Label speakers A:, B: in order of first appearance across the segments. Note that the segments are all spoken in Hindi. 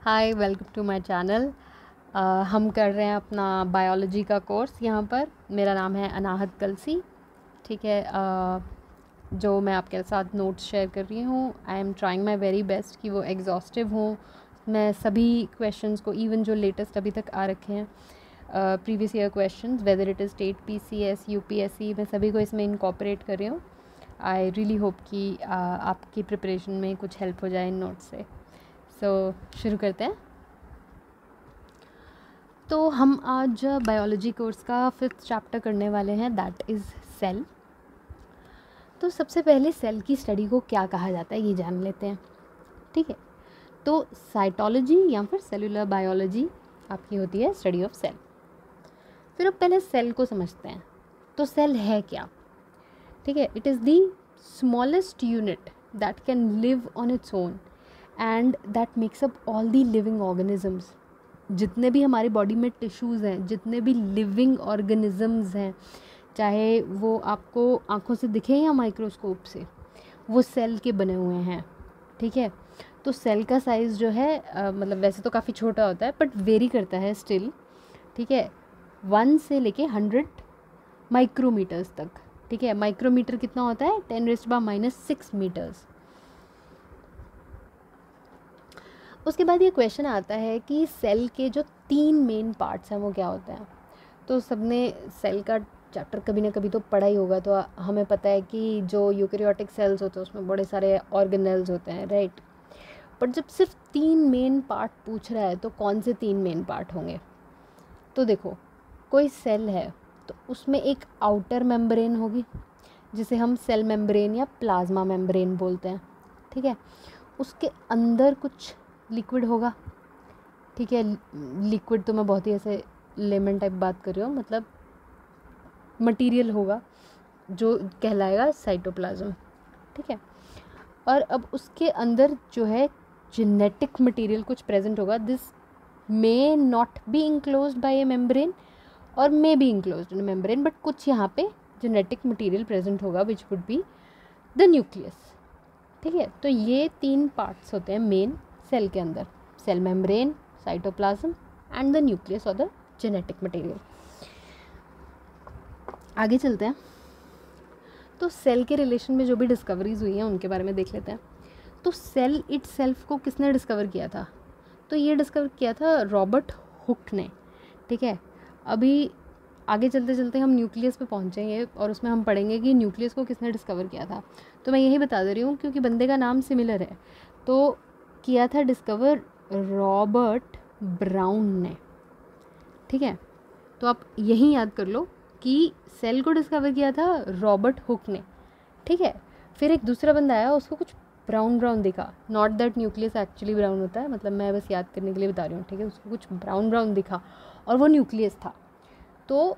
A: Hi, welcome to my channel. हम कर रहे हैं अपना बायोलॉजी का कोर्स यहाँ पर। मेरा नाम है अनाहत कलसी। ठीक है। जो मैं आपके साथ नोट्स शेयर कर रही हूँ, I am trying my very best कि वो एग्जॉस्टिव हों। मैं सभी क्वेश्चंस को, इवन जो लेटेस्ट अभी तक आ रखे हैं previous year questions, whether it is state PCS UPSC, मैं सभी को इसमें इनकॉर्पोरेट कर रही हूँ। आई रियली होप कि आपकी प्रिपरेशन में कुछ हेल्प हो जाए इन नोट्स से। शुरू करते हैं। तो हम आज बायोलॉजी कोर्स का 5th चैप्टर करने वाले हैं, दैट इज़ सेल। तो सबसे पहले सेल की स्टडी को क्या कहा जाता है ये जान लेते हैं। ठीक है। तो साइटोलॉजी या फिर सेलुलर बायोलॉजी आपकी होती है स्टडी ऑफ सेल। फिर अब पहले सेल को समझते हैं। तो सेल है क्या? ठीक है। It is the smallest unit that can live on its own and that makes up all the living organisms. जितने भी हमारी बॉडी में टिश्यूज़ हैं, जितने भी लिविंग ऑर्गेनिजम्स हैं, चाहे वो आपको आँखों से दिखे या माइक्रोस्कोप से, वो सेल के बने हुए हैं। ठीक है। तो सेल का साइज़ जो है मतलब वैसे तो काफ़ी छोटा होता है, बट वेरी करता है स्टिल। ठीक है। 1 से लेके 100 माइक्रोमीटर्स तक। ठीक है। माइक्रोमीटर कितना होता है? 10⁻⁻6 मीटर्स। उसके बाद ये क्वेश्चन आता है कि सेल के जो 3 मेन पार्ट्स हैं वो क्या होते हैं। तो सबने सेल का चैप्टर कभी ना कभी तो पढ़ा ही होगा। तो हमें पता है कि जो यूकैरियोटिक सेल्स होते हैं उसमें बड़े सारे ऑर्गेनेल्स होते हैं, राइट। बट जब सिर्फ 3 मेन पार्ट पूछ रहा है तो कौन से 3 मेन पार्ट होंगे? तो देखो, कोई सेल है तो उसमें एक आउटर मेम्ब्रेन होगी जिसे हम सेल मेम्ब्रेन या प्लाज्मा मेम्ब्रेन बोलते हैं। ठीक है। उसके अंदर कुछ लिक्विड होगा। ठीक है। लिक्विड तो मैं बहुत ही ऐसे लेमन टाइप बात कर रही हूँ, मतलब मटेरियल होगा जो कहलाएगा साइटोप्लाज्म। ठीक है। और अब उसके अंदर जो है जेनेटिक मटेरियल कुछ प्रेजेंट होगा। This may not be enclosed by a membrane और may be enclosed in membrane, but कुछ यहाँ पे जेनेटिक मटेरियल प्रेजेंट होगा which would be the nucleus. ठीक है। तो ये 3 पार्ट्स होते हैं मेन सेल के अंदर: cell membrane, cytoplasm and the nucleus और द जेनेटिक मटेरियल। आगे चलते हैं। तो सेल के रिलेशन में जो भी डिस्कवरीज हुई हैं उनके बारे में देख लेते हैं। तो सेल इटसेल्फ को किसने डिस्कवर किया था? तो ये डिस्कवर किया था रॉबर्ट हुक ने। ठीक है। अभी आगे चलते चलते हम न्यूक्लियस पे पहुंचेंगे और उसमें हम पढ़ेंगे कि न्यूक्लियस को किसने डिस्कवर किया था। तो मैं यही बता दे रही हूँ क्योंकि बंदे का नाम सिमिलर है। तो किया था डिस्कवर रॉबर्ट ब्राउन ने। ठीक है। तो आप यही याद कर लो कि सेल को डिस्कवर किया था रॉबर्ट हुक ने। ठीक है। फिर एक दूसरा बंदा आया, उसको कुछ ब्राउन ब्राउन दिखा। Not that nucleus actually brown होता है, मतलब मैं बस याद करने के लिए बता रही हूँ। ठीक है। उसको कुछ ब्राउन ब्राउन दिखा और वो न्यूक्लियस था। तो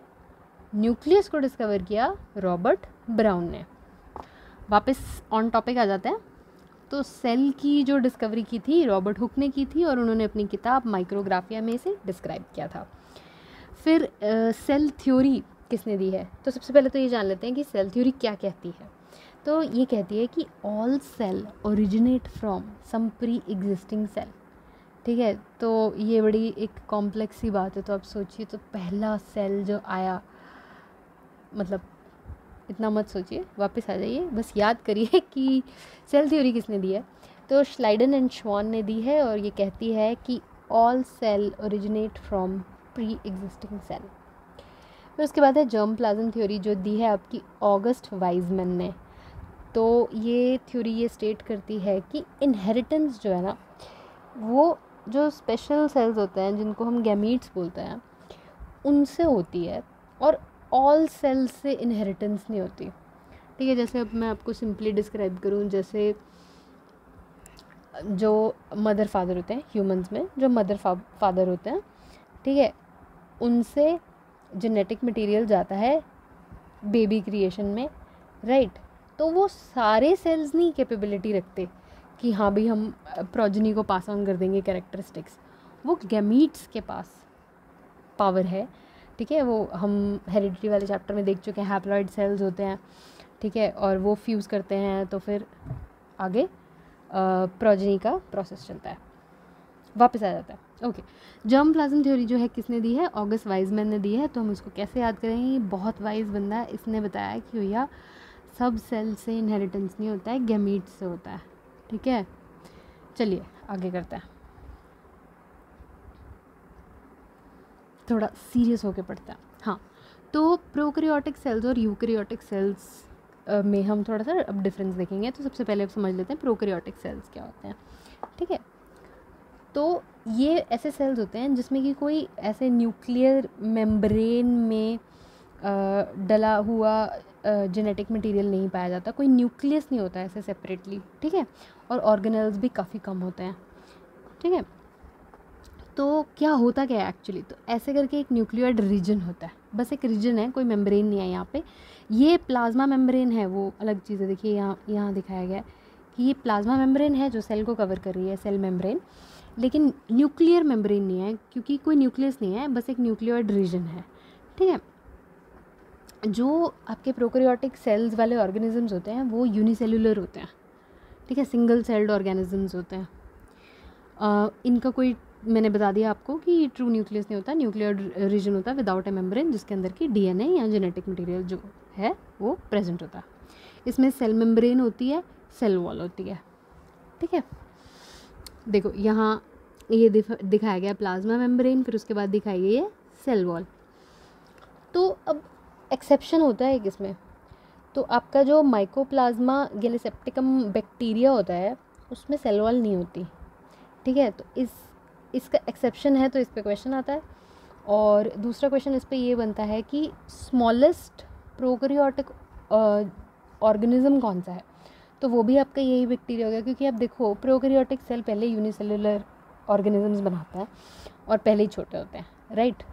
A: न्यूक्लियस को डिस्कवर किया रॉबर्ट ब्राउन ने। वापस ऑन टॉपिक आ जाते हैं। तो सेल की जो डिस्कवरी की थी रॉबर्ट हुक ने की थी और उन्होंने अपनी किताब माइक्रोग्राफिया में इसे डिस्क्राइब किया था। फिर सेल थ्योरी किसने दी है? तो सबसे पहले तो ये जान लेते हैं कि सेल थ्योरी क्या कहती है। तो ये कहती है कि all cell originate from some pre existing cell. ठीक है। तो ये बड़ी एक कॉम्प्लेक्स सी बात है। तो आप सोचिए, तो पहला सेल जो आया, मतलब इतना मत सोचिए, वापस आ जाइए, बस याद करिए कि सेल थ्योरी किसने दी है। तो श्लाइडन एंड श्वान ने दी है और ये कहती है कि all cell originate from pre existing cell. फिर उसके बाद है जर्म प्लाज्म थ्योरी, जो दी है आपकी ऑगस्ट वाइजमैन ने। तो ये थ्योरी ये स्टेट करती है कि इनहेरिटेंस जो है ना, वो जो स्पेशल सेल्स होते हैं जिनको हम गैमीट्स बोलते हैं उनसे होती है और ऑल सेल्स से इनहेरिटेंस नहीं होती। ठीक है। जैसे अब मैं आपको सिंपली डिस्क्राइब करूँ, जैसे जो मदर फादर होते हैं ह्यूमंस में, जो मदर फादर होते हैं, ठीक है, उनसे जेनेटिक मटेरियल जाता है बेबी क्रिएशन में, राइट। तो वो सारे सेल्स नहीं कैपेबिलिटी रखते कि हाँ भाई हम प्रोजनी को पास ऑन कर देंगे कैरेक्टरिस्टिक्स। वो गैमीट्स के पास पावर है। ठीक है। वो हम हेरिडिटी वाले चैप्टर में देख चुके हैं, हैप्लॉइड सेल्स होते हैं। ठीक है। और वो फ्यूज़ करते हैं तो फिर आगे प्रोजनी का प्रोसेस चलता है। वापस आ जाता है। ओके, जर्म प्लाज्म थ्योरी जो है किसने दी है? ऑगस्ट वाइजमैन ने दी है। तो हम इसको कैसे याद करेंगे? ये बहुत वाइज बंदा है, इसने बताया कि भैया सब सेल से इनहेरिटेंस नहीं होता है, गैमीट्स से होता है। ठीक है, चलिए आगे करते हैं, थोड़ा सीरियस होके पढ़ते हैं। हाँ, तो प्रोकैरियोटिक सेल्स और यूकैरियोटिक सेल्स में हम थोड़ा सा अब डिफरेंस देखेंगे। तो सबसे पहले अब समझ लेते हैं प्रोकैरियोटिक सेल्स क्या होते हैं। ठीक है, तो ये ऐसे सेल्स होते हैं जिसमें कि कोई ऐसे न्यूक्लियर मेम्ब्रेन में डला हुआ जेनेटिक मटेरियल नहीं पाया जाता, कोई न्यूक्लियस नहीं होता ऐसे सेपरेटली। ठीक है, और ऑर्गेनेल्स भी काफ़ी कम होते हैं। ठीक है, तो क्या होता क्या है एक्चुअली? तो ऐसे करके एक न्यूक्लियोइड रीजन होता है, बस एक रीजन है, कोई मेम्ब्रेन नहीं है यहाँ पे। ये प्लाज्मा मेम्ब्रेन है, वो अलग चीज़ है। देखिए यहाँ दिखाया गया है कि ये प्लाज्मा मेम्ब्रेन है जो सेल को कवर कर रही है, सेल मेम्ब्रेन, लेकिन न्यूक्लियर मेम्ब्रेन नहीं है क्योंकि कोई न्यूक्लियस नहीं है, बस एक न्यूक्लियोइड रीजन है। ठीक है, जो आपके प्रोकैरियोटिक सेल्स वाले ऑर्गेनिजम्स होते हैं वो यूनिसेल्युलर होते हैं। ठीक है, सिंगल सेल्ड ऑर्गेनिजम्स होते हैं। इनका कोई, मैंने बता दिया आपको कि ट्रू न्यूक्लियस नहीं होता, न्यूक्लियर रीजन होता है विदाउट ए मेम्ब्रेन, जिसके अंदर की डीएनए या जेनेटिक मटेरियल जो है वो प्रेजेंट होता है। इसमें सेल मेम्ब्रेन होती है, सेल वॉल होती है। ठीक है, देखो यहाँ ये दिखाया गया प्लाज्मा मेम्ब्रेन, फिर उसके बाद दिखाई गई है सेल वॉल। तो अब एक्सेप्शन होता है इसमें, तो आपका जो माइकोप्लाज्मा गैलेसेप्टिकम बैक्टीरिया होता है उसमें सेल वॉल नहीं होती। ठीक है, तो इसका एक्सेप्शन है, तो इस पर क्वेश्चन आता है। और दूसरा क्वेश्चन इस पे ये बनता है कि स्मॉलेस्ट प्रोकैरियोटिक ऑर्गेनिज्म कौन सा है? तो वो भी आपका यही बैक्टीरिया हो गया, क्योंकि आप देखो प्रोकैरियोटिक सेल पहले यूनिसेलुलर ऑर्गेनिजम्स बनाता है और पहले ही छोटे होते हैं, राइट।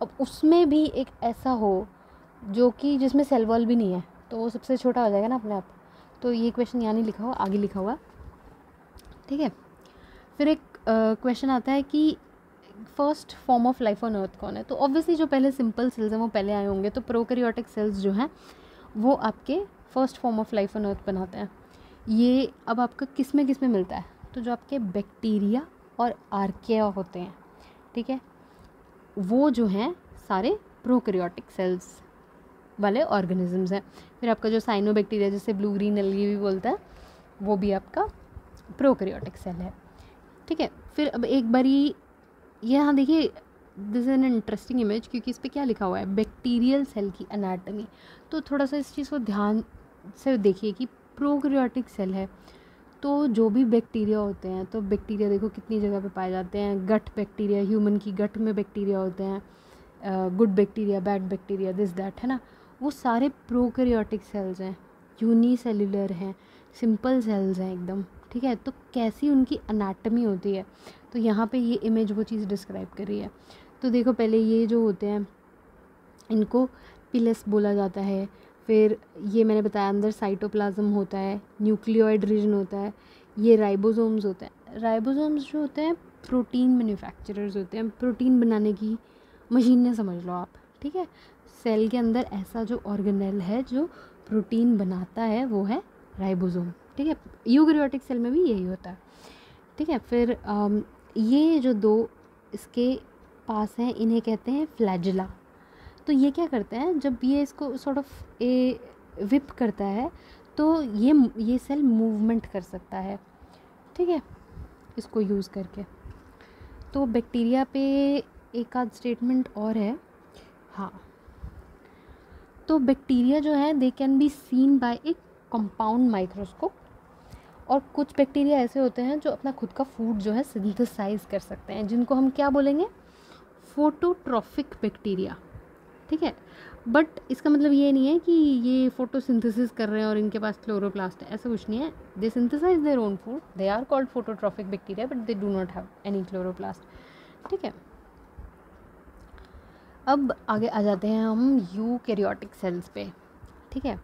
A: अब उसमें भी एक ऐसा हो जो कि जिसमें सेल वॉल भी नहीं है, तो वो सबसे छोटा हो जाएगा ना अपने आप। तो ये क्वेश्चन यहाँ नहीं लिखा हुआ, आगे लिखा हुआ। ठीक है, फिर एक क्वेश्चन आता है कि first form of life on earth कौन है? तो ऑब्वियसली जो पहले सिंपल सेल्स हैं वो पहले आए होंगे, तो प्रोकैरियोटिक सेल्स जो हैं वो आपके first form of life on earth बनाते हैं। ये अब आपका किस में मिलता है? तो जो आपके बैक्टीरिया और आर्किया होते हैं, ठीक है, वो जो हैं सारे प्रोकैरियोटिक सेल्स वाले ऑर्गेनिजम्स हैं। फिर आपका जो साइनोबैक्टीरिया, जिसे ब्लू ग्रीन एल्गी भी बोलता है, वो भी आपका प्रोकैरियोटिक सेल है। ठीक है, फिर अब एक बारी यहाँ देखिए, this is an interesting image, क्योंकि इस पर क्या लिखा हुआ है? बैक्टीरियल सेल की एनाटमी। तो थोड़ा सा इस चीज़ को ध्यान से देखिए कि प्रोकैरियोटिक सेल है तो जो भी बैक्टीरिया होते हैं, तो बैक्टीरिया देखो कितनी जगह पे पाए जाते हैं। गट बैक्टीरिया, ह्यूमन की गट में बैक्टीरिया होते हैं, good bacteria, bad bacteria, this that, है ना। वो सारे प्रोकैरियोटिक सेल्स हैं, यूनिसेल्युलर हैं, सिंपल सेल्स हैं एकदम। ठीक है, तो कैसी उनकी एनाटमी होती है, तो यहाँ पे ये इमेज वो चीज़ डिस्क्राइब कर रही है। तो देखो पहले ये जो होते हैं इनको पिलस बोला जाता है। फिर ये मैंने बताया अंदर साइटोप्लाज्म होता है, न्यूक्लियोइड रीजन होता है, ये राइबोसोम्स होते हैं। राइबोसोम्स जो होते हैं प्रोटीन मैन्युफैक्चरर्स होते हैं, प्रोटीन बनाने की मशीनें समझ लो आप। ठीक है, सेल के अंदर ऐसा जो ऑर्गेनेल है जो प्रोटीन बनाता है वो है राइबोसोम। ठीक है, यूकैरियोटिक सेल में भी यही होता है। ठीक है, फिर ये जो दो इसके पास हैं इन्हें कहते हैं फ्लैजिला। तो ये क्या करते हैं, जब ये इसको सॉर्ट ऑफ विप करता है तो ये सेल मूवमेंट कर सकता है। ठीक है, इसको यूज़ करके। तो बैक्टीरिया पे एक आध स्टेटमेंट और है। हाँ, तो बैक्टीरिया जो है they can be seen by a compound microscope, और कुछ बैक्टीरिया ऐसे होते हैं जो अपना खुद का फूड जो है सिंथेसाइज कर सकते हैं, जिनको हम क्या बोलेंगे? Phototrophic bacteria. ठीक है, बट इसका मतलब ये नहीं है कि ये फोटोसिंथेसिस कर रहे हैं और इनके पास क्लोरोप्लास्ट है, ऐसा कुछ नहीं है। They synthesize their own food, they are called phototrophic bacteria, but they do not have any chloroplast. ठीक है, अब आगे आ जाते हैं हम यूकैरियोटिक सेल्स पे। ठीक है,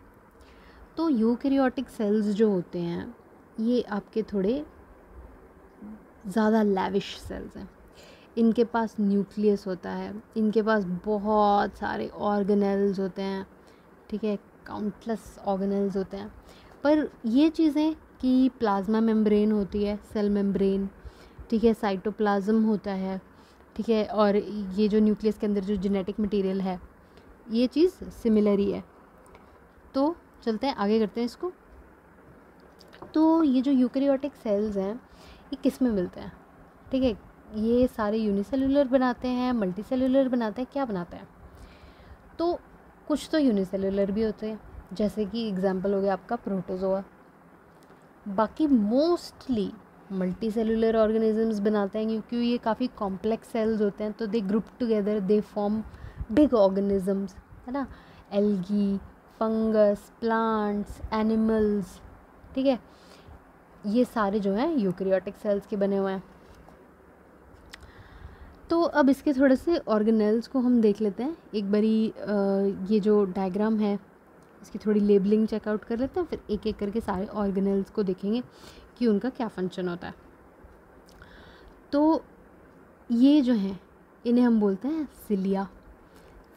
A: तो यूकैरियोटिक सेल्स जो होते हैं ये आपके थोड़े ज़्यादा लैविश सेल्स हैं। इनके पास न्यूक्लियस होता है, इनके पास बहुत सारे ऑर्गेनेल्स होते हैं। ठीक है, काउंटलेस ऑर्गेनेल्स होते हैं। पर ये चीज़ें कि प्लाज्मा मेम्ब्रेन होती है, सेल मेम्ब्रेन, ठीक है, साइटोप्लाज्म होता है, ठीक है, और ये जो न्यूक्लियस के अंदर जो जेनेटिक मटेरियल है ये चीज़ सिमिलर ही है। तो चलते हैं आगे करते हैं इसको। तो ये जो यूकेरियोटिक सेल्स हैं ये किस में मिलते हैं, ठीक है, ये सारे यूनिसेलुलर बनाते हैं, मल्टीसेलुलर बनाते हैं, क्या बनाते हैं? तो कुछ तो यूनिसेलुलर भी होते हैं, जैसे कि एग्जांपल हो गया आपका प्रोटोजोआ। बाकी मोस्टली मल्टीसेलुलर ऑर्गेनिजम्स बनाते हैं, क्योंकि ये काफ़ी कॉम्प्लेक्स सेल्स होते हैं, तो they group together, they form big organisms, है ना, एल्गी, फंगस, प्लांट्स, एनिमल्स, ठीक है, ये सारे जो हैं यूकेरियोटिक सेल्स के बने हुए हैं। तो अब इसके थोड़े से ऑर्गेनेल्स को हम देख लेते हैं एक बारी। ये जो डायग्राम है इसकी थोड़ी लेबलिंग चेकआउट कर लेते हैं, फिर एक एक करके सारे ऑर्गेनेल्स को देखेंगे कि उनका क्या फंक्शन होता है। तो ये जो है इन्हें हम बोलते हैं सिलिया।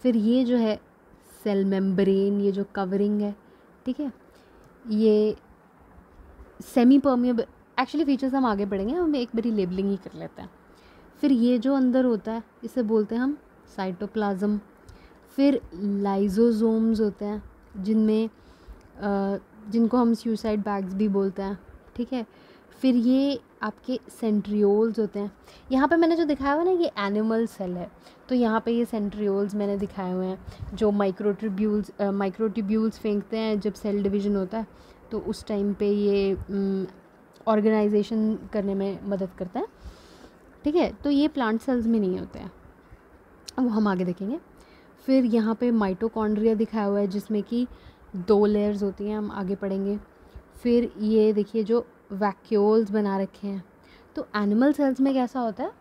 A: फिर ये जो है सेल मेम्ब्रेन, ये जो कवरिंग है, ठीक है, ये सेमी परमिएबल, एक्चुअली फीचर्स हम आगे पढ़ेंगे, हम एक बारी लेबलिंग ही कर लेते हैं। फिर ये जो अंदर होता है इसे बोलते हैं हम साइटोप्लाज्म। फिर लाइजोसोम्स होते हैं जिनमें जिनको हम सुसाइड बैग्स भी बोलते हैं, ठीक है। फिर ये आपके सेंट्रियोल्स होते हैं। यहाँ पे मैंने जो दिखाया हुआ ना ये एनिमल सेल है, तो यहाँ पे ये सेंट्रियोल्स मैंने दिखाए हुए हैं जो माइक्रोट्यूब्यूल्स फेंकते हैं जब सेल डिवीज़न होता है, तो उस टाइम पे ये ऑर्गेनाइजेशन करने में मदद करता है, ठीक है। तो ये प्लांट सेल्स में नहीं होते हैं, अब हम आगे देखेंगे। फिर यहाँ पे माइटोकॉन्ड्रिया दिखाया हुआ है जिसमें कि 2 लेयर्स होती हैं, हम आगे पढ़ेंगे। फिर ये देखिए जो वैक्यूल्स बना रखे हैं, तो एनिमल सेल्स में कैसा होता है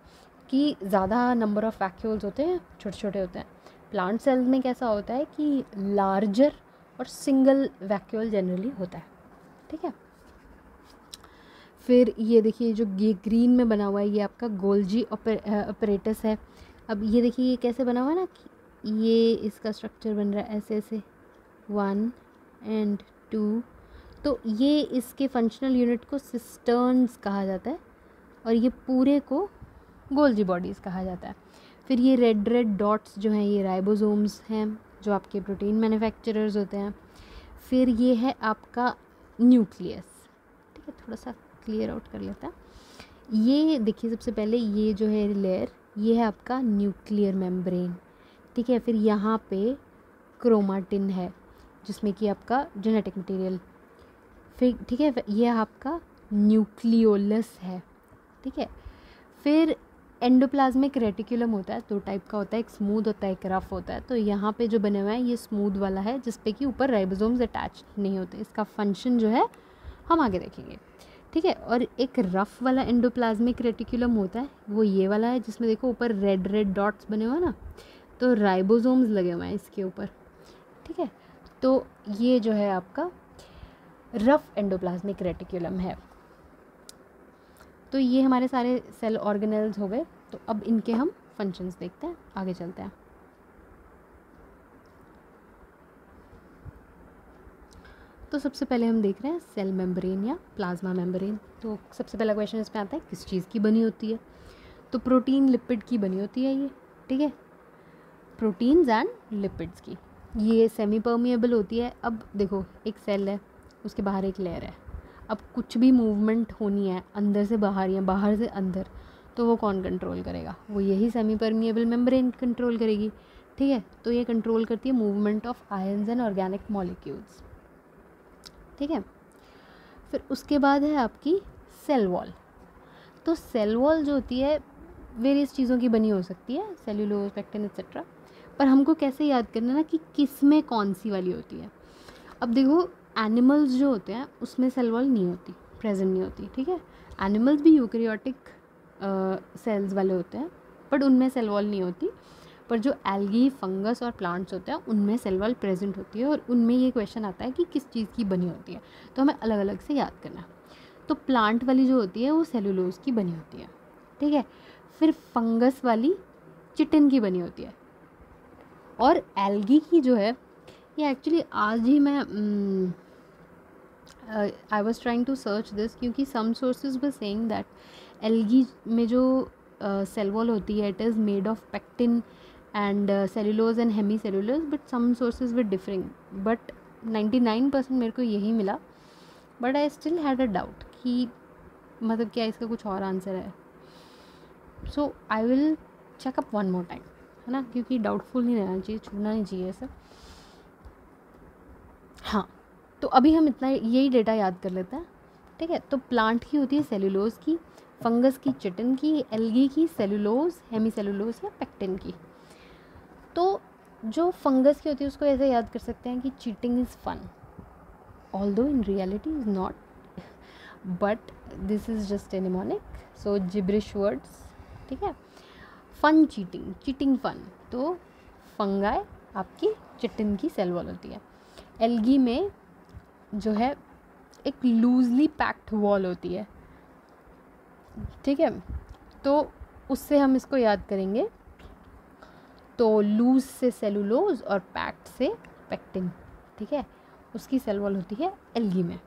A: कि ज़्यादा नंबर ऑफ़ वैक्यूल्स होते हैं, छोटे छोटे होते हैं। प्लांट सेल्स में कैसा होता है कि लार्जर और सिंगल वैक्यूल जनरली होता है, ठीक है। फिर ये देखिए जो ये ग्रीन में बना हुआ है ये आपका गोल्जी ऑपरेटस है। अब ये देखिए ये कैसे बना हुआ है ना, कि ये इसका स्ट्रक्चर बन रहा है ऐसे ऐसे 1 और 2, तो ये इसके फंक्शनल यूनिट को सिस्टर्न्स कहा जाता है और ये पूरे को गोल्जी बॉडीज़ कहा जाता है। फिर ये रेड रेड डॉट्स जो हैं ये राइबोसोम्स हैं जो आपके प्रोटीन मैन्युफैक्चरर्स होते हैं। फिर ये है आपका न्यूक्लियस, ठीक है, थोड़ा सा क्लियर आउट कर लेता है। ये देखिए सबसे पहले ये जो है लेयर ये है आपका न्यूक्लियर मेम्ब्रेन, ठीक है। फिर यहाँ पे क्रोमाटिन है जिसमें कि आपका जेनेटिक मटेरियल, फिर ठीक है ये आपका न्यूक्लियोलस है, ठीक है। फिर एंडोप्लाज्मिक रेटिकुलम होता है, 2 टाइप का होता है, एक स्मूथ होता है, एक रफ होता है। तो यहाँ पे जो बने हुए हैं ये स्मूथ वाला है जिसपे कि ऊपर राइबोसोम्स अटैच नहीं होते, इसका फंक्शन जो है हम आगे देखेंगे, ठीक है। और एक रफ़ वाला एंडोप्लाज्मिक रेटिकुलम होता है, वो ये वाला है जिसमें देखो ऊपर रेड रेड डॉट्स बने हुए हैं ना, तो राइबोसोम्स लगे हुए हैं इसके ऊपर, ठीक है। तो ये जो है आपका रफ़ एंडोप्लाज्मिक रेटिकुलम है। तो ये हमारे सारे सेल ऑर्गेनेल्स हो गए। तो अब इनके हम फंक्शंस देखते हैं, आगे चलते हैं। तो सबसे पहले हम देख रहे हैं सेल मेम्ब्रेन या प्लाज्मा मेम्ब्रेन। तो सबसे पहला क्वेश्चन इसमें आता है किस चीज़ की बनी होती है, तो प्रोटीन लिपिड की बनी होती है ये, ठीक है, प्रोटीन्स एंड लिपिड्स की। ये सेमी परमिएबल होती है। अब देखो एक सेल है उसके बाहर एक लेयर है, अब कुछ भी मूवमेंट होनी है अंदर से बाहर या बाहर से अंदर, तो वो कौन कंट्रोल करेगा, वो यही सेमी परमिएबल मेम्ब्रेन कंट्रोल करेगी, ठीक है। तो ये कंट्रोल करती है movement of ions and organic molecules, ठीक है। फिर उसके बाद है आपकी सेल वॉल। तो सेल वॉल जो होती है वेरियस चीज़ों की बनी हो सकती है, सेल्यूलोज, पेक्टिन एक्सेट्रा, पर हमको कैसे याद करना ना कि किस में कौन सी वाली होती है। अब देखो एनिमल्स जो होते हैं उसमें सेल वॉल नहीं होती, प्रेजेंट नहीं होती, ठीक है। एनिमल्स भी यूकेरियोटिक सेल्स वाले होते हैं बट उनमें सेल वॉल नहीं होती, पर जो एल्गी, फंगस और प्लांट्स होते हैं उनमें सेल वॉल प्रेजेंट होती है और उनमें ये क्वेश्चन आता है कि किस चीज़ की बनी होती है, तो हमें अलग अलग से याद करना है। तो प्लांट वाली जो होती है वो सेलुलोज की बनी होती है, ठीक है। फिर फंगस वाली चिटिन की बनी होती है, और एल्गी की जो है ये एक्चुअली आज ही मैं I was trying to search this, क्योंकि some sources were saying that algae में जो सेल वॉल होती है, it is made of pectin and cellulose and hemicellulose, but some sources with differing, but 99% मेरे को यही मिला, but I still had a doubt कि मतलब क्या इसका कुछ और आंसर है. So I will check up one more time, है ना, क्योंकि डाउटफुल नहीं रहना चाहिए, छूना नहीं चाहिए ऐसा. हाँ, तो अभी हम इतना यही डेटा याद कर लेते हैं, ठीक है. तो प्लांट की होती है सेलुलोज की, फंगस की चिटिन की, एल्गी की सेलुलोज, हेमी सेलुलोज या पेक्टिन की. तो जो फंगस की होती है उसको ऐसे याद कर सकते हैं कि cheating is fun, although in reality is not, but this is just a mnemonic, so gibberish words, ठीक है. फन चीटिंग, चीटिंग फन, तो फंगाई आपकी चिटिन की सेल वॉल होती है. एल्गी में जो है एक लूजली पैक्ड वॉल होती है, ठीक है. तो उससे हम इसको याद करेंगे, तो लूज से सेलुलोज और पैक्ड से पेक्टिन, ठीक है, उसकी सेल वॉल होती है एल्गी में.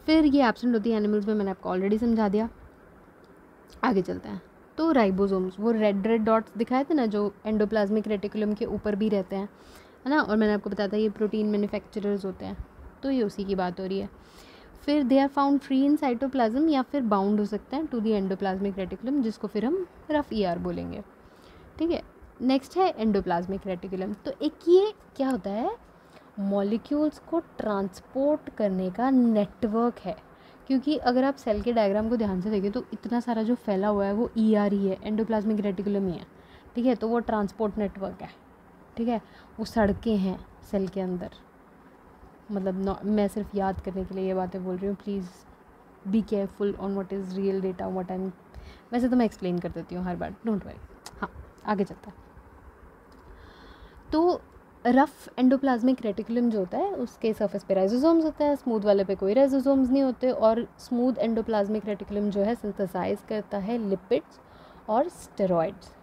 A: फिर ये एब्सेंट होती है एनिमल्स में, मैंने आपको ऑलरेडी समझा दिया. आगे चलते हैं. तो राइबोसोम्स, वो रेड रेड डॉट्स दिखाए थे ना, जो एंडोप्लाज्मिक रेटिकुलम के ऊपर भी रहते हैं, है ना, और मैंने आपको बताया था ये प्रोटीन मैन्युफैक्चरर्स होते हैं, तो ये उसी की बात हो रही है. फिर they are found free in cytoplasm या फिर बाउंड हो सकते हैं टू दी एंडोप्लाज्मिक रेटिकुलम, जिसको फिर हम रफ ER बोलेंगे, ठीक है. नेक्स्ट है एंडोप्लाज्मिक रेटिकुलम. तो एक ये क्या होता है, मॉलिक्यूल्स को ट्रांसपोर्ट करने का नेटवर्क है, क्योंकि अगर आप सेल के डायग्राम को ध्यान से देखें तो इतना सारा जो फैला हुआ है वो ER ही है, एंडोप्लाज्मिक रेटिकुलम ही है, ठीक है. तो वो ट्रांसपोर्ट नेटवर्क है, ठीक है. वो सड़कें हैं सेल के अंदर, मतलब मैं सिर्फ याद करने के लिए ये बातें बोल रही हूँ, please be careful on what is real data, what I am, वैसे तो मैं एक्सप्लेन कर देती हूँ हर बार, डोंट वरी. हाँ, आगे चलता है. तो रफ एंडोप्लाज्मिक रेटिकुलम जो होता है उसके सरफेस पे राइजोसोम्स होते हैं, स्मूथ वाले पे कोई राइजोसोम्स नहीं होते, और स्मूथ एंडोप्लाज्मिक रेटिकुलम जो है सिंथेसाइज करता है लिपिड्स और स्टेरॉइड्स.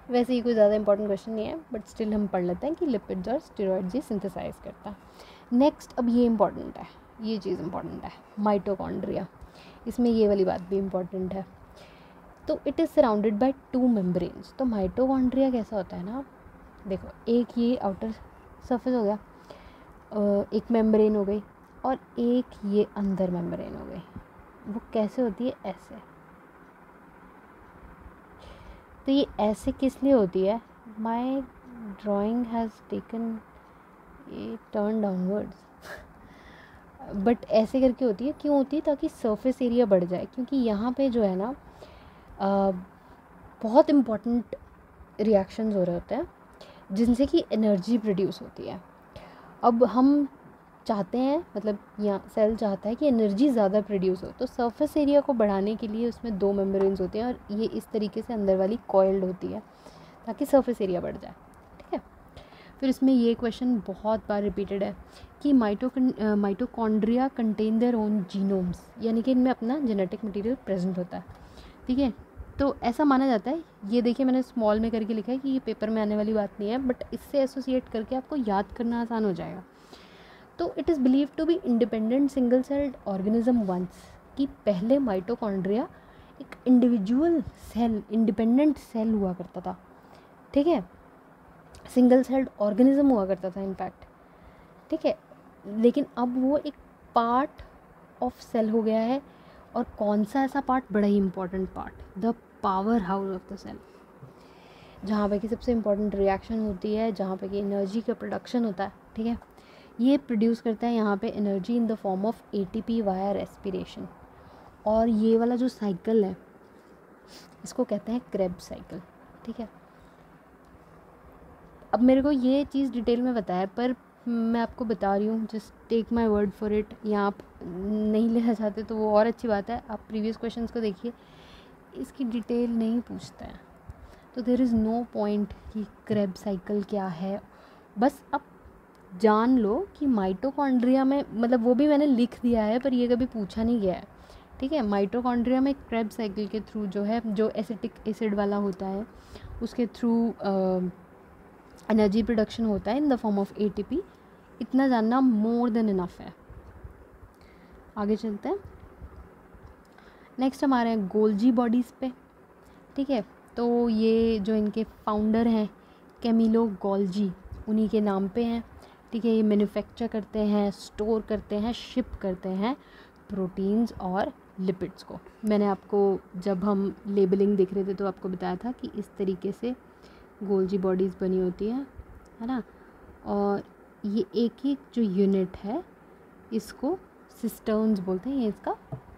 A: वैसे ही कोई ज़्यादा इंपॉर्टेंट क्वेश्चन नहीं है, बट स्टिल हम पढ़ लेते हैं कि लिपिड्स और स्टेरॉइड्स ये सिंथेसाइज करता है. नेक्स्ट, अब ये इंपॉर्टेंट है, ये चीज़ इंपॉर्टेंट है, माइटोकॉन्ड्रिया. इसमें ये वाली बात भी इम्पॉर्टेंट है. तो it is surrounded by 2 membranes. तो माइटोकॉन्ड्रिया कैसा होता है ना, देखो, एक ये आउटर सरफेस हो गया, एक मेम्ब्रेन हो गई, और एक ये अंदर मेम्ब्रेन हो गई. वो कैसे होती है, ऐसे. तो ये ऐसे किस लिए होती है, माई ड्राइंग हैज़ टेकन ये टर्न डाउनवर्ड्स, बट ऐसे करके होती है. क्यों होती है, ताकि सरफेस एरिया बढ़ जाए, क्योंकि यहाँ पे जो है ना बहुत इम्पॉर्टेंट रिएक्शंस हो रहे होते हैं जिनसे कि एनर्जी प्रोड्यूस होती है. अब हम चाहते हैं, मतलब यहाँ सेल चाहता है कि एनर्जी ज़्यादा प्रोड्यूस हो, तो सरफेस एरिया को बढ़ाने के लिए उसमें 2 मेम्ब्रेन्स होते हैं, और ये इस तरीके से अंदर वाली कॉइल्ड होती है ताकि सरफेस एरिया बढ़ जाए, ठीक है. फिर इसमें ये क्वेश्चन बहुत बार रिपीटेड है कि mitochondria contain their own genomes, यानी कि इनमें अपना जेनेटिक मटेरियल प्रेजेंट होता है, ठीक है. तो ऐसा माना जाता है, ये देखिए मैंने स्मॉल में करके लिखा है कि ये पेपर में आने वाली बात नहीं है, बट इससे एसोसिएट करके आपको याद करना आसान हो जाएगा. तो it is believe to be independent single celled organism once, कि पहले माइटोकॉन्ड्रिया एक इंडिविजुअल सेल, इंडिपेंडेंट सेल हुआ करता था, ठीक है, सिंगल सेल्ड ऑर्गेनिज्म हुआ करता था इनफैक्ट, ठीक है. लेकिन अब वो एक पार्ट ऑफ सेल हो गया है, और कौन सा ऐसा पार्ट, बड़ा ही important part, the power house of the cell, जहाँ पे कि सबसे इम्पॉर्टेंट रिएक्शन होती है, जहाँ पे कि एनर्जी का प्रोडक्शन होता है, ठीक है. ये प्रोड्यूस करता है यहाँ पे energy in the form of ATP via respiration. और ये वाला जो साइकिल है इसको कहते हैं क्रेब्स साइकिल, ठीक है. अब मेरे को ये चीज़ डिटेल में बताया, पर मैं आपको बता रही हूँ, just take my word for it. यहाँ आप नहीं लेना चाहते तो वो और अच्छी बात है, आप प्रीवियस क्वेश्चंस को देखिए, इसकी डिटेल नहीं पूछते हैं, तो देयर इज़ नो पॉइंट कि क्रेब साइकिल क्या है. बस आप जान लो कि माइटोकॉन्ड्रिया में, मतलब वो भी मैंने लिख दिया है पर ये कभी पूछा नहीं गया है, ठीक है. माइटोकॉन्ड्रिया में क्रेब साइकिल के थ्रू जो है, जो एसिटिक एसिड वाला होता है, उसके थ्रू एनर्जी प्रोडक्शन होता है in the form of ATP. इतना जानना मोर देन इनफ है. आगे चलते हैं. नेक्स्ट हमारे हैं गोल्जी बॉडीज़ पे, ठीक है। तो ये जो इनके फाउंडर हैं कैमिलो गोल्जी, उन्हीं के नाम पे हैं, ठीक है। ये मैन्युफैक्चर करते हैं, स्टोर करते हैं, शिप करते हैं प्रोटीन्स और लिपिड्स को। मैंने आपको जब हम लेबलिंग देख रहे थे तो आपको बताया था कि इस तरीके से गोल्जी बॉडीज़ बनी होती है ना। और ये एक एक जो यूनिट है इसको सिस्टर्न्स बोलते हैं, ये इसका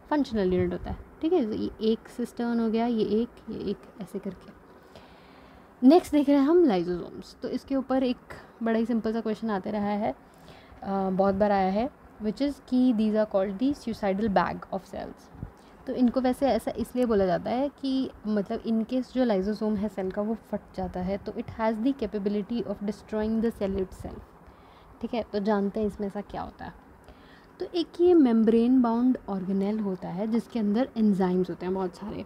A: फंक्शनल यूनिट होता है, ठीक है। ये एक सिस्टर्न हो गया, ये एक ऐसे करके। नेक्स्ट देख रहे हैं हम लाइसोसोम्स। तो इसके ऊपर एक बड़ा ही सिंपल सा क्वेश्चन आते रहा है, बहुत बार आया है, विच इज़ कि these are called the suicidal bag of cells. तो इनको वैसे ऐसा इसलिए बोला जाता है कि मतलब इनकेस जो लाइसोसोम है सेल का वो फट जाता है तो it has the capability of destroying the cell itself, ठीक है। तो जानते हैं इसमें ऐसा क्या होता है। तो एक ये मेम्ब्रेन बाउंड ऑर्गेनेल होता है जिसके अंदर एंजाइम्स होते हैं बहुत सारे,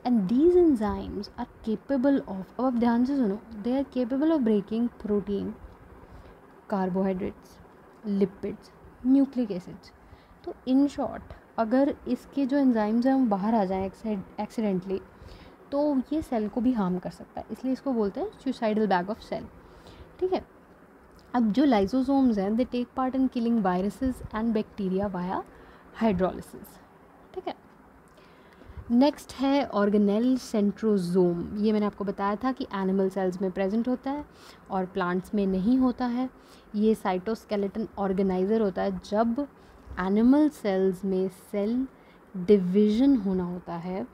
A: and these enzymes are capable of, अब आप ध्यान से सुनो, they are capable of breaking protein, carbohydrates, lipids, nucleic acids. तो इन शॉर्ट अगर इसके जो एंजाइम्स हैं वो बाहर आ जाएँ एक्सीडेंटली तो ये सेल को भी हार्म कर सकता है, इसलिए इसको बोलते हैं सुसाइडल बैग ऑफ सेल, ठीक है। अब जो लाइसोसोम्स हैं they take part in killing viruses and bacteria via hydrolysis, ठीक है। नेक्स्ट है ऑर्गेनेल सेंट्रोजोम। ये मैंने आपको बताया था कि एनिमल सेल्स में प्रेजेंट होता है और प्लांट्स में नहीं होता है। ये साइटोस्केलेटन ऑर्गेनाइजर होता है। जब एनिमल सेल्स में सेल डिवीज़न होना होता है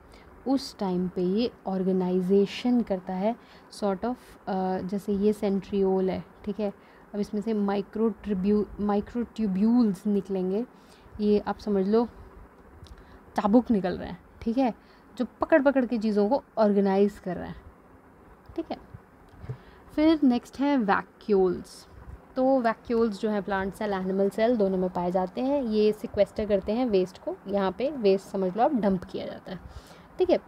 A: उस टाइम पे ये ऑर्गेनाइजेशन करता है, सॉर्ट ऑफ जैसे ये सेंट्रियोल है, ठीक है। अब इसमें से माइक्रोट्यूब्यूल्स निकलेंगे, ये आप समझ लो चाबुक निकल रहे हैं, ठीक है, जो पकड़ पकड़ के चीज़ों को ऑर्गेनाइज कर रहे हैं, ठीक है। फिर नेक्स्ट है वैक्यूल्स। तो वैक्यूल्स जो है प्लांट सेल एनिमल सेल दोनों में पाए जाते हैं। ये सिक्वेस्टर करते हैं वेस्ट को, यहाँ पे वेस्ट समझ लो आप डंप किया जाता है, ठीक है।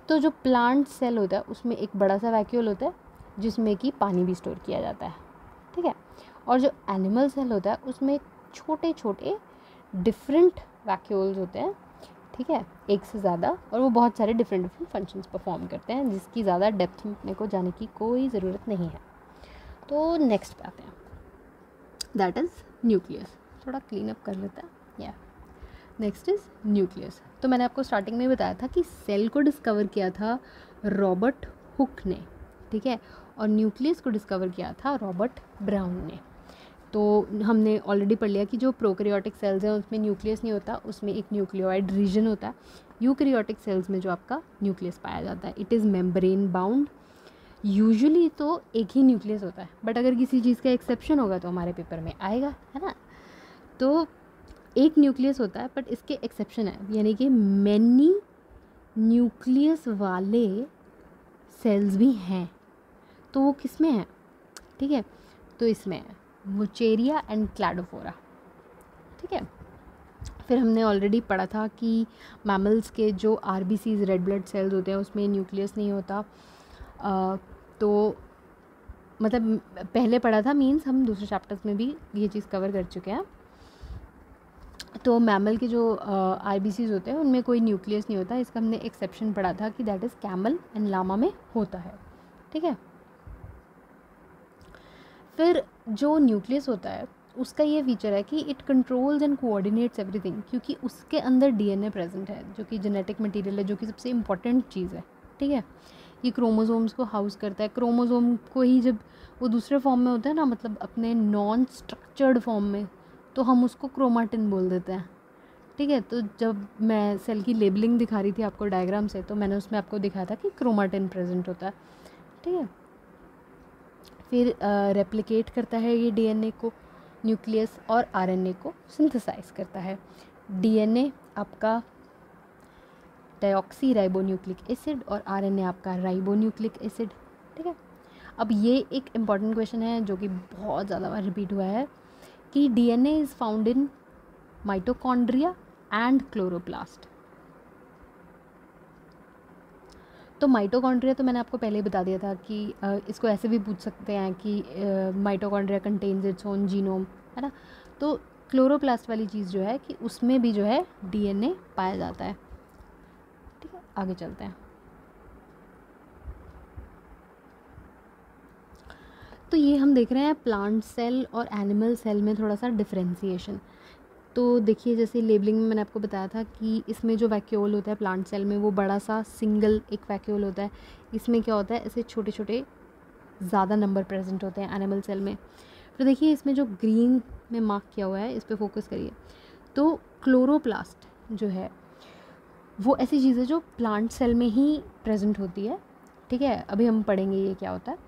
A: तो जो प्लांट सेल होता है उसमें एक बड़ा सा वैक्यूल होता है जिसमें कि पानी भी स्टोर किया जाता है, ठीक है। और जो एनिमल सेल होता है उसमें छोटे छोटे डिफरेंट वैक्यूल्स होते हैं, ठीक है, एक से ज़्यादा, और वो बहुत सारे डिफरेंट फंक्शंस परफॉर्म करते हैं जिसकी ज़्यादा डेप्थ में अपने को जाने की कोई ज़रूरत नहीं है। तो नेक्स्ट पे आते हैं, दैट इज़ न्यूक्लियस। थोड़ा क्लीन अप कर लेते हैं, या नेक्स्ट इज़ न्यूक्लियस। तो मैंने आपको स्टार्टिंग में बताया था कि सेल को डिस्कवर किया था रॉबर्ट हुक ने, ठीक है, और न्यूक्लियस को डिस्कवर किया था रॉबर्ट ब्राउन ने। तो हमने ऑलरेडी पढ़ लिया कि जो प्रोकैरियोटिक सेल्स हैं उसमें न्यूक्लियस नहीं होता, उसमें एक न्यूक्लियोइड रीजन होता है। यूकैरियोटिक सेल्स में जो आपका न्यूक्लियस पाया जाता है it is membrane bound. Usually तो एक ही न्यूक्लियस होता है, बट अगर किसी चीज़ का एक्सेप्शन होगा तो हमारे पेपर में आएगा, है ना। तो एक न्यूक्लियस होता है बट इसके एक्सेप्शन है, यानी कि मैनी न्यूक्लियस वाले सेल्स भी हैं। तो वो किस में है, ठीक है, तो इसमें है मुचेरिया एंड क्लैडोफोरा, ठीक है। फिर हमने ऑलरेडी पढ़ा था कि मैमल्स के जो आरबीसीज रेड ब्लड सेल्स होते हैं उसमें न्यूक्लियस नहीं होता। तो मतलब पहले पढ़ा था, मीन्स हम दूसरे चैप्टर्स में भी ये चीज़ कवर कर चुके हैं। तो मैमल के जो आरबीसीज होते हैं उनमें कोई न्यूक्लियस नहीं होता, इसका हमने एक्सेप्शन पढ़ा था कि that is camel and llama में होता है, ठीक है। फिर जो न्यूक्लियस होता है उसका ये फीचर है कि it controls and coordinates everything, क्योंकि उसके अंदर डीएनए प्रेजेंट है जो कि जेनेटिक मटेरियल है, जो कि सबसे इम्पॉर्टेंट चीज़ है, ठीक है। ये क्रोमोसोम्स को हाउस करता है। क्रोमोसोम को ही जब वो दूसरे फॉर्म में होता है ना, मतलब अपने नॉन स्ट्रक्चर्ड फॉर्म में, तो हम उसको क्रोमाटिन बोल देते हैं, ठीक है। तो जब मैं सेल की लेबलिंग दिखा रही थी आपको डायग्राम से, तो मैंने उसमें आपको दिखाया था कि क्रोमाटिन प्रेजेंट होता है, ठीक है। फिर रेप्लिकेट करता है ये डीएनए को न्यूक्लियस, और आरएनए को सिंथेसाइज करता है। डीएनए आपका डायऑक्सी राइबोन्यूक्लिक एसिड और आरएनए आपका राइबोन्यूक्लिक एसिड, ठीक है। अब ये एक इम्पॉर्टेंट क्वेश्चन है जो कि बहुत ज़्यादा बार रिपीट हुआ है कि DNA is found in mitochondria and chloroplast. तो माइटोकॉन्ड्रिया तो मैंने आपको पहले ही बता दिया था कि इसको ऐसे भी पूछ सकते हैं कि mitochondria contains its own genome, है ना। तो क्लोरोप्लास्ट वाली चीज़ जो है कि उसमें भी जो है डीएनए पाया जाता है, आगे चलते हैं। तो ये हम देख रहे हैं प्लांट सेल और एनिमल सेल में थोड़ा सा डिफ्रेंसिएशन। तो देखिए जैसे लेबलिंग में मैंने आपको बताया था कि इसमें जो वैक्यूल होता है प्लांट सेल में वो बड़ा सा सिंगल एक वैक्यूल होता है। इसमें क्या होता है, ऐसे छोटे छोटे ज़्यादा नंबर प्रेजेंट होते हैं एनिमल सेल में। फिर देखिए इसमें जो ग्रीन में मार्क किया हुआ है इस पर फोकस करिए। तो क्लोरोप्लास्ट जो है वो ऐसी चीज़ है जो प्लांट सेल में ही प्रेजेंट होती है, ठीक है। अभी हम पढ़ेंगे ये क्या होता है,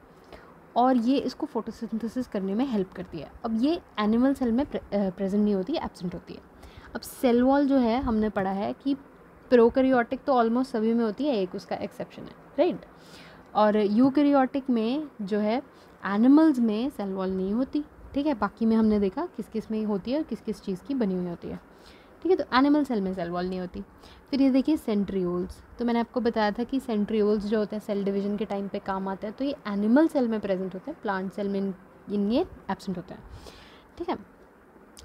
A: और ये इसको फोटोसिंथेसिस करने में हेल्प करती है। अब ये एनिमल सेल में प्रेजेंट नहीं होती है, एब्सेंट होती है। अब सेल वॉल जो है हमने पढ़ा है कि प्रोकैरियोटिक तो ऑलमोस्ट सभी में होती है, एक उसका एक्सेप्शन है, राइट। और यूकैरियोटिक में जो है एनिमल्स में सेल वॉल नहीं होती, ठीक है। बाकी में हमने देखा किस किस में होती है और किस किस चीज़ की बनी हुई होती है, ठीक है। तो एनिमल सेल में सेल वॉल नहीं होती। फिर ये देखिए सेंट्रियोल्स, तो मैंने आपको बताया था कि सेंट्रियोल्स जो होते हैं सेल डिवीजन के टाइम पे काम आते हैं। तो ये एनिमल सेल में प्रेजेंट होते हैं, प्लांट सेल में ये एब्सेंट होते हैं, ठीक है।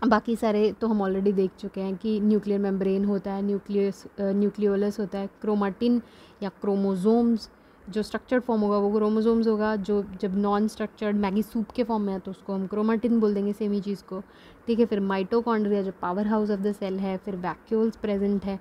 A: बाकी सारे तो हम ऑलरेडी देख चुके हैं कि न्यूक्लियर मेम्ब्रेन होता है, न्यूक्लियोलस होता है, क्रोमाटिन या क्रोमोसोम्स, जो स्ट्रक्चर्ड फॉर्म होगा वो क्रोमोसोम्स होगा, जो जब नॉन स्ट्रक्चर्ड मैगी सूप के फॉर्म में है तो उसको हम क्रोमाटिन बोल देंगे, सेम ही चीज़ को, ठीक है। फिर माइटोकॉन्ड्रिया जो power house of the cell है, फिर वैक्यूल्स प्रेजेंट है,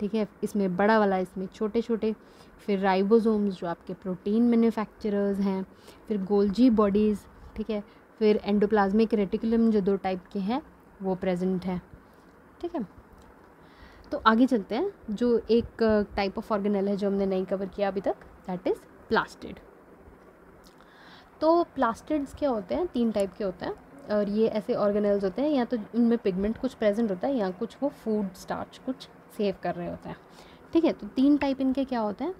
A: ठीक है, इसमें बड़ा वाला, इसमें छोटे छोटे। फिर राइबोसोम्स जो आपके प्रोटीन मैन्युफैक्चरर्स हैं, फिर गोल्जी बॉडीज़, ठीक है। फिर एंडोप्लाज्मिक रेटिकुलम जो 2 टाइप के हैं वो प्रेजेंट है, ठीक है। तो आगे चलते हैं, जो एक टाइप ऑफ ऑर्गेनेल है जो हमने नहीं कवर किया अभी तक, दैट इज़ प्लास्टिड। तो प्लास्टिड्स क्या होते हैं, 3 टाइप के होते हैं, और ये ऐसे ऑर्गेनेल्स होते हैं या तो इनमें पिगमेंट कुछ प्रेजेंट होता है या कुछ वो फूड स्टार्च कुछ सेव कर रहे होते हैं, ठीक है। तो 3 टाइप इनके क्या होते हैं,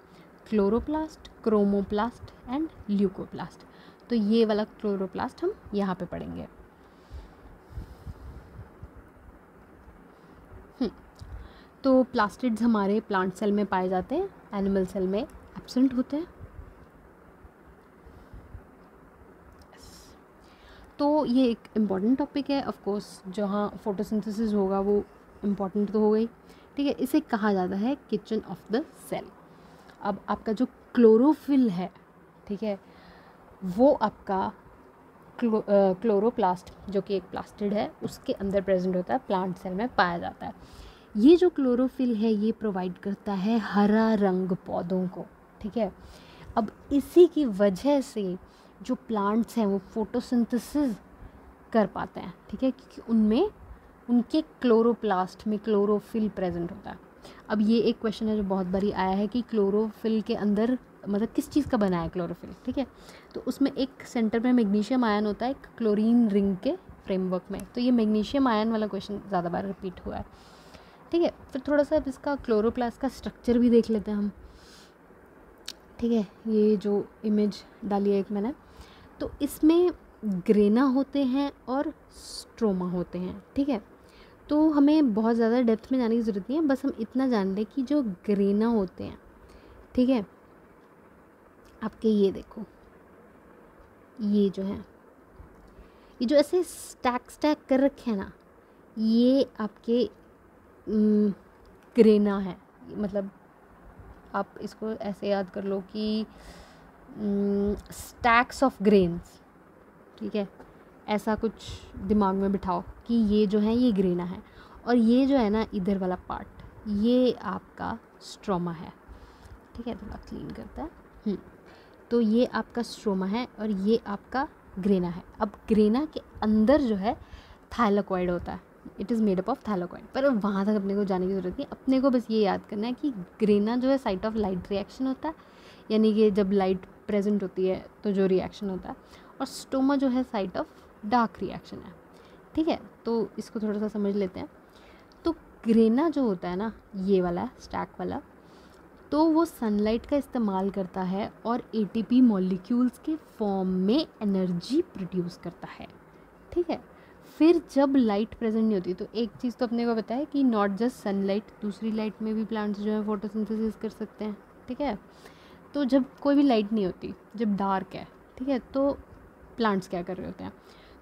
A: क्लोरोप्लास्ट, क्रोमोप्लास्ट एंड ल्यूकोप्लास्ट। तो ये वाला क्लोरोप्लास्ट हम यहाँ पे पढ़ेंगे। तो प्लास्टिड्स हमारे प्लांट सेल में पाए जाते हैं, एनिमल सेल में एब्सेंट होते हैं। तो ये एक इम्पॉर्टेंट टॉपिक है, ऑफ कोर्स जहाँ फोटोसिंथेसिस होगा वो इम्पॉर्टेंट तो हो गई, ठीक है। इसे कहा जाता है किचन ऑफ द सेल। अब आपका जो क्लोरोफिल है, ठीक है, वो आपका क्लोरोप्लास्ट जो कि एक प्लास्टिड है उसके अंदर प्रेजेंट होता है, प्लांट सेल में पाया जाता है। ये जो क्लोरोफिल है ये प्रोवाइड करता है हरा रंग पौधों को, ठीक है। अब इसी की वजह से जो प्लांट्स हैं वो फोटोसिंथेसिस कर पाते हैं, ठीक है, क्योंकि उनमें उनके क्लोरोप्लास्ट में क्लोरोफिल प्रेजेंट होता है। अब ये एक क्वेश्चन है जो बहुत बारी आया है कि क्लोरोफिल के अंदर मतलब किस चीज़ का बना है क्लोरोफिल, ठीक है। तो उसमें एक सेंटर में मैग्नीशियम आयन होता है, एक क्लोरीन रिंग के फ्रेमवर्क में। तो ये मैग्नीशियम आयन वाला क्वेश्चन ज़्यादा बार रिपीट हुआ है, ठीक है। फिर थोड़ा सा अब इसका क्लोरोप्लास्ट का स्ट्रक्चर भी देख लेते हैं हम, ठीक है। ये जो इमेज डाली है एक मैंने, तो इसमें ग्रेना होते हैं और स्ट्रोमा होते हैं, ठीक है। तो हमें बहुत ज़्यादा डेप्थ में जाने की ज़रूरत नहीं है, बस हम इतना जान लें कि जो ग्रेना होते हैं, ठीक है, आपके ये देखो, ये जो है, ये जो ऐसे स्टैक कर रखे हैं ना, ये आपके ग्रेना है। मतलब आप इसको ऐसे याद कर लो कि स्टैक्स ऑफ ग्रेन्स, ठीक है, ऐसा कुछ दिमाग में बिठाओ कि ये जो है ये ग्रेना है, और ये जो है ना इधर वाला पार्ट ये आपका स्ट्रोमा है, ठीक है। थोड़ा क्लीन करता है, तो ये आपका स्ट्रोमा है और ये आपका ग्रेना है। अब ग्रेना के अंदर जो है थाइलाकॉइड होता है, it is made up of thylakoid. पर वहाँ तक अपने को जाने की ज़रूरत नहीं, अपने को बस ये याद करना है कि ग्रेना जो है साइट ऑफ लाइट रिएक्शन होता है, यानी कि जब लाइट प्रेजेंट होती है तो जो रिएक्शन होता है, और स्टोमा जो है साइट ऑफ डार्क रिएक्शन है, ठीक है। तो इसको थोड़ा सा समझ लेते हैं। तो ग्रेना जो होता है ना, ये वाला स्टैक वाला, तो वो सनलाइट का इस्तेमाल करता है और एटीपी मॉलिक्यूल्स के फॉर्म में एनर्जी प्रोड्यूस करता है, ठीक है। फिर जब लाइट प्रेजेंट नहीं होती, तो एक चीज़ तो अपने को पता है कि नॉट जस्ट सनलाइट, दूसरी लाइट में भी प्लांट्स जो है फोटोसिंथेसिस कर सकते हैं, ठीक है। तो जब कोई भी लाइट नहीं होती, जब डार्क है, ठीक है, तो प्लांट्स क्या कर रहे होते हैं,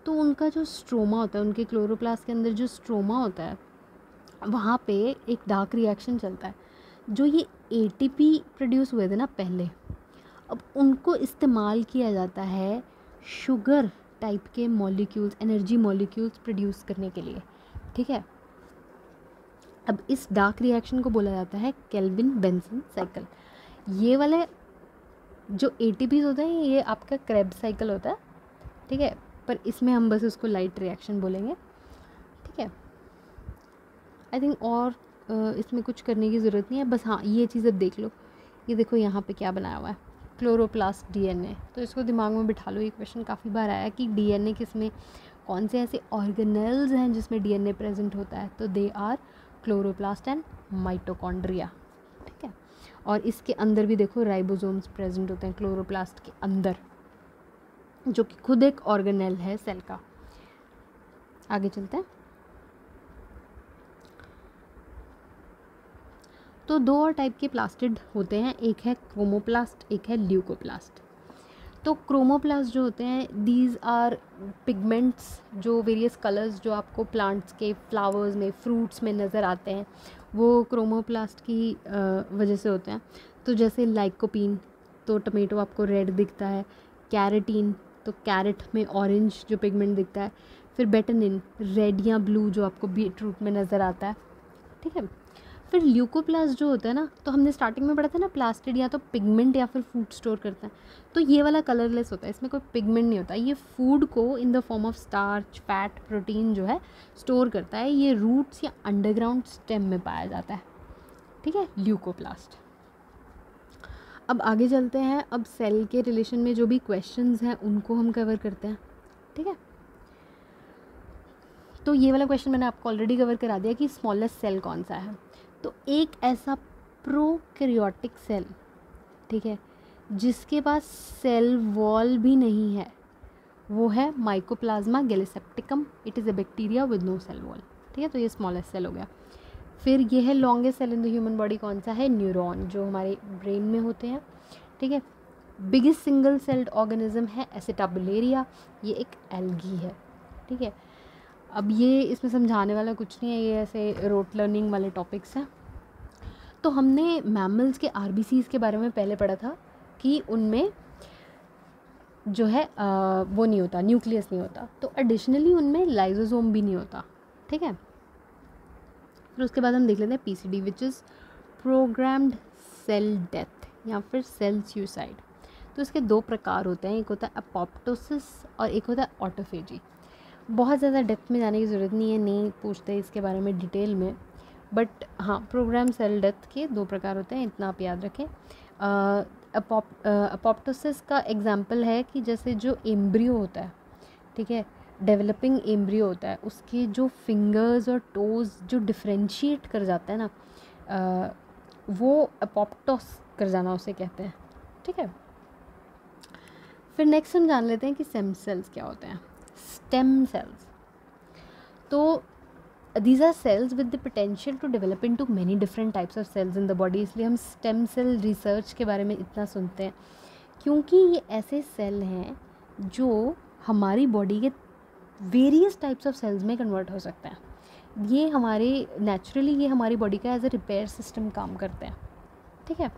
A: तो उनका जो स्ट्रोमा होता है, उनके क्लोरोप्लास्ट के अंदर जो स्ट्रोमा होता है, वहाँ पे एक डार्क रिएक्शन चलता है, जो ये ATP प्रोड्यूस हुए थे ना पहले, अब उनको इस्तेमाल किया जाता है शुगर टाइप के मॉलिक्यूल्स, एनर्जी मॉलिक्यूल्स प्रोड्यूस करने के लिए, ठीक है। अब इस डार्क रिएक्शन को बोला जाता है केल्विन बेंसन साइकिल। ये वाले जो ATPs होते हैं ये आपका क्रेब्स साइकिल होता है, ठीक है, पर इसमें हम बस उसको लाइट रिएक्शन बोलेंगे, ठीक है। आई थिंक और इसमें कुछ करने की ज़रूरत नहीं है, बस हाँ ये चीज़ अब देख लो, ये देखो यहाँ पे क्या बनाया हुआ है, क्लोरोप्लास्ट DNA। तो इसको दिमाग में बिठा लो, ये क्वेश्चन काफ़ी बार आया कि DNA किस में, कौन से ऐसे ऑर्गेनेल्स हैं जिसमें DNA प्रेजेंट होता है, तो they are chloroplast and mitochondria, ठीक है। और इसके अंदर भी देखो राइबोसोम्स प्रेजेंट होते हैं क्लोरोप्लास्ट के अंदर, जो कि खुद एक ऑर्गेनेल है सेल का। आगे चलते हैं। तो दो और टाइप के प्लास्टिड होते हैं, एक है क्रोमोप्लास्ट, एक है ल्यूकोप्लास्ट। तो क्रोमोप्लास्ट जो होते हैं दीज आर पिगमेंट्स, जो वेरियस कलर्स जो आपको प्लांट्स के फ्लावर्स में, फ्रूट्स में नज़र आते हैं, वो क्रोमोप्लास्ट की वजह से होते हैं। तो जैसे लाइकोपीन, तो टमेटो आपको रेड दिखता है, कैरेटीन, तो कैरेट में ऑरेंज जो पिगमेंट दिखता है, फिर बेटनिन रेड या ब्लू जो आपको बीटरूट में नज़र आता है, ठीक है। फिर ल्यूकोप्लास्ट जो होता है ना, तो हमने स्टार्टिंग में पढ़ा था ना, प्लास्टिड या तो पिगमेंट या फिर फूड स्टोर करता है, तो ये वाला कलरलेस होता है, इसमें कोई पिगमेंट नहीं होता, ये फूड को in the form of starch, fat, protein जो है स्टोर करता है। ये रूट्स या अंडरग्राउंड स्टेम में पाया जाता है, ठीक है, ल्यूकोप्लास्ट। अब आगे चलते हैं, अब सेल के रिलेशन में जो भी क्वेश्चंस हैं उनको हम कवर करते हैं, ठीक है। तो ये वाला क्वेश्चन मैंने आपको ऑलरेडी कवर करा दिया कि स्मॉलेस्ट सेल कौन सा है। तो एक ऐसा प्रोकैरियोटिक सेल, ठीक है, जिसके पास सेल वॉल भी नहीं है, वो है Mycoplasma gallisepticum. It is a bacteria with no cell wall, ठीक है। तो ये स्मॉलेस्ट सेल हो गया। फिर ये है longest cell in the human body, कौन सा है, न्यूरॉन, जो हमारे ब्रेन में होते हैं, ठीक है। बिगेस्ट सिंगल सेल्ड ऑर्गेनिज्म है एसिटाबुलेरिया, ये एक एल्गी है, ठीक है। अब ये इसमें समझाने वाला कुछ नहीं है, ये ऐसे रोट लर्निंग वाले टॉपिक्स हैं। तो हमने मैमल्स के RBCs के बारे में पहले पढ़ा था कि उनमें जो है वो नहीं होता, न्यूक्लियस नहीं होता, तो एडिशनली उनमें लाइजोसोम भी नहीं होता, ठीक है। फिर उसके बाद हम देख लेते हैं PCD, which is programmed cell death या फिर सेल सुसाइड। तो इसके दो प्रकार होते हैं, एक होता है अपोप्टोसिस और एक होता है ऑटोफेजी। बहुत ज़्यादा डेप्थ में जाने की ज़रूरत नहीं है, नहीं पूछते इसके बारे में डिटेल में, बट हाँ प्रोग्राम सेल डेथ के दो प्रकार होते हैं, इतना आप याद रखें। अपोप्टोसिस का एग्जांपल है कि जैसे जो एम्ब्रियो होता है, ठीक है, डेवलपिंग एम्ब्रियो होता है, उसके जो फिंगर्स और टोज़ जो डिफ्रेंशिएट कर जाता है ना, वो अपोप्टोस कर जाना उसे कहते हैं, ठीक है। फिर नेक्स्ट हम जान लेते हैं कि स्टेम सेल्स क्या होते हैं। स्टेम सेल्स, तो these are cells with the potential to develop into many different types of cells in the body। इसलिए हम स्टेम सेल रिसर्च के बारे में इतना सुनते हैं, क्योंकि ये ऐसे सेल हैं जो हमारी बॉडी के वेरियस टाइप्स ऑफ सेल्स में कन्वर्ट हो सकते हैं। ये हमारे नेचुरली ये हमारी बॉडी का एज ए रिपेयर सिस्टम काम करते हैं, ठीक है।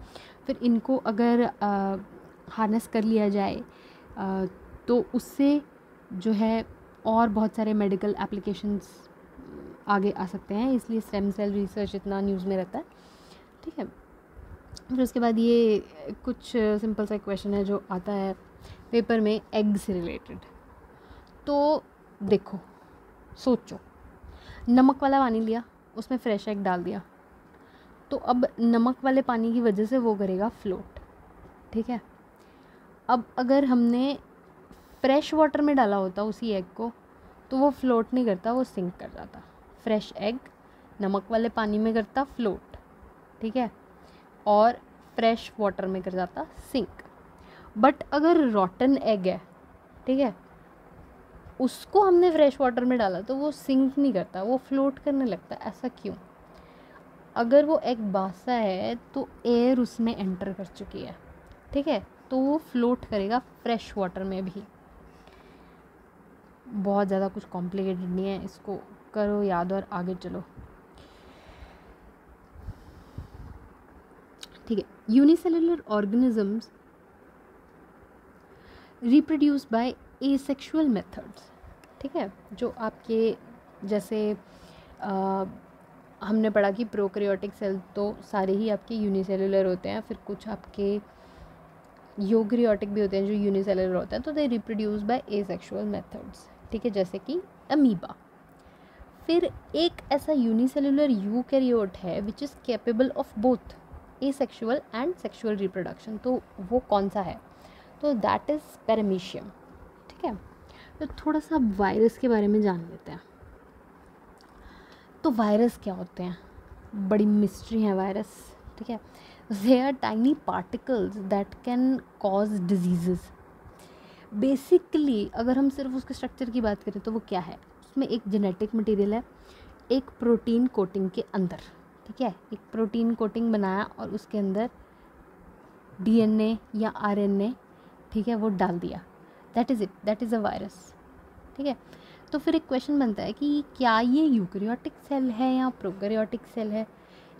A: फिर इनको अगर हार्नेस कर लिया जाए तो उससे जो है और बहुत सारे मेडिकल एप्लीकेशंस आगे आ सकते हैं, इसलिए स्टेम सेल रिसर्च इतना न्यूज़ में रहता है, ठीक है। फिर उसके बाद ये कुछ सिंपल सा क्वेश्चन है जो आता है पेपर में एग से रिलेटेड। तो देखो, सोचो, नमक वाला पानी लिया, उसमें फ्रेश एग डाल दिया, तो अब नमक वाले पानी की वजह से वो करेगा फ्लोट, ठीक है। अब अगर हमने फ्रेश वाटर में डाला होता उसी एग को, तो वो फ्लोट नहीं करता, वो सिंक कर जाता। फ्रेश एग नमक वाले पानी में करता फ्लोट, ठीक है, और फ्रेश वाटर में कर जाता सिंक। बट अगर रॉटन एग है, ठीक है, उसको हमने फ्रेश वाटर में डाला तो वो सिंक नहीं करता, वो फ्लोट करने लगता। ऐसा क्यों? अगर वो एग बासा है तो एयर उसमें एंटर कर चुकी है, ठीक है, तो वो फ्लोट करेगा फ्रेश वाटर में भी। बहुत ज़्यादा कुछ कॉम्प्लिकेटेड नहीं है, इसको करो याद और आगे चलो, unicellular organisms reproduce by asexual methods, ठीक है। जो आपके जैसे हमने पढ़ा कि प्रोकैरियोटिक सेल तो सारे ही आपके यूनिसेलुलर होते हैं, फिर कुछ आपके यूकैरियोटिक भी होते हैं जो यूनिसेलुलर होते हैं, तो they reproduce by asexual methods, ठीक है, जैसे कि अमीबा। फिर एक ऐसा यूनिसेलुलर यूकैरियोट है which is capable of both asexual and sexual reproduction, तो वो कौन सा है, तो दैट इज़ पैरामीशियम, ठीक है। तो थोड़ा सा वायरस के बारे में जान लेते हैं। तो वायरस क्या होते हैं, बड़ी मिस्ट्री है वायरस, ठीक है। They are tiny particles that can cause disease. Basically अगर हम सिर्फ उसके स्ट्रक्चर की बात करें तो वो क्या है, उसमें एक जेनेटिक मटेरियल है एक प्रोटीन कोटिंग के अंदर, ठीक है। एक प्रोटीन कोटिंग बनाया और उसके अंदर डीएनए या आरएनए, ठीक है, वो डाल दिया, that is it, that is a virus, ठीक है। तो फिर एक क्वेश्चन बनता है कि क्या ये यूकैरियोटिक सेल है या प्रोकैरियोटिक सेल है,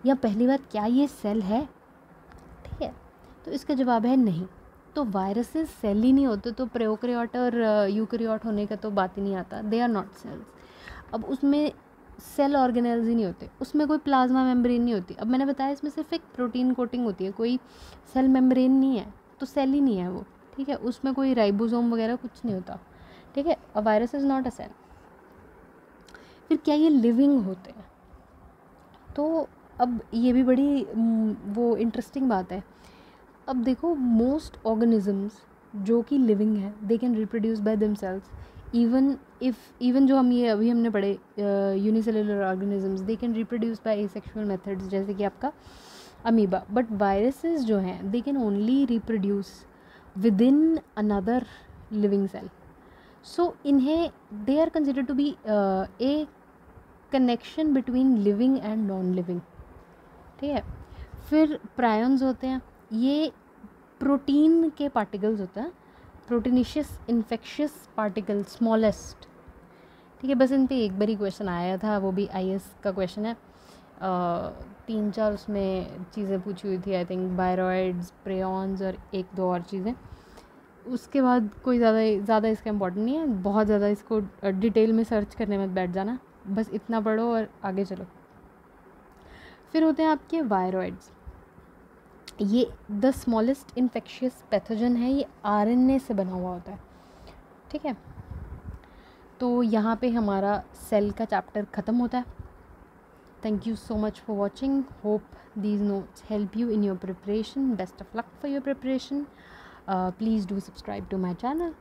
A: या पहली बात क्या ये सेल है, ठीक है। तो इसका जवाब है नहीं। तो वायरसेस सेल ही नहीं होते तो प्रोकैरियोट और यूकैरियोट होने का तो बात ही नहीं आता, दे आर नॉट सेल्स। अब उसमें सेल ऑर्गेनेल्स ही नहीं होते, उसमें कोई प्लाज्मा मेम्ब्रेन नहीं होती। अब मैंने बताया इसमें सिर्फ एक प्रोटीन कोटिंग होती है, कोई सेल मेम्ब्रेन नहीं है, तो सेल ही नहीं है वो, ठीक है। उसमें कोई राइबोसोम वगैरह कुछ नहीं होता, ठीक है। A virus is not a cell. फिर क्या ये लिविंग होते हैं, तो अब ये भी बड़ी वो इंटरेस्टिंग बात है। अब देखो मोस्ट ऑर्गेनिजम्स जो कि लिविंग है they can reproduce by themselves, even जो हम ये अभी हमने पढ़े unicellular organisms they can reproduce by asexual methods, जैसे कि आपका अमीबा। बट वायरसेस जो हैं they can only reproduce within another living cell, so इन्हें they are considered to be a connection between living and non living, ठीक है। फिर प्रायन्स होते हैं, ये प्रोटीन के पार्टिकल्स होते हैं, प्रोटीनिशियस इन्फेक्शियस पार्टिकल स्मॉलेस्ट, ठीक है। बस इन पे एक बार ही क्वेश्चन आया था, वो भी आईएएस का क्वेश्चन है, 3-4 उसमें चीज़ें पूछी हुई थी, आई थिंक बायरॉइड्स, प्रेयॉन्स और 1-2 और चीज़ें। उसके बाद कोई ज़्यादा इसका इम्पोर्टेंट नहीं है, बहुत ज़्यादा इसको डिटेल में सर्च करने में बैठ जाना, बस इतना पढ़ो और आगे चलो। फिर होते हैं आपके वायरॉइड्स, ये द स्मॉलेस्ट इन्फेक्शियस पैथोजन है, ये आरएनए से बना हुआ होता है, ठीक है। तो यहाँ पे हमारा सेल का चैप्टर ख़त्म होता है। Thank you so much for watching, hope these notes help you in your preparation. Best of luck for your preparation. Please do subscribe to my channel.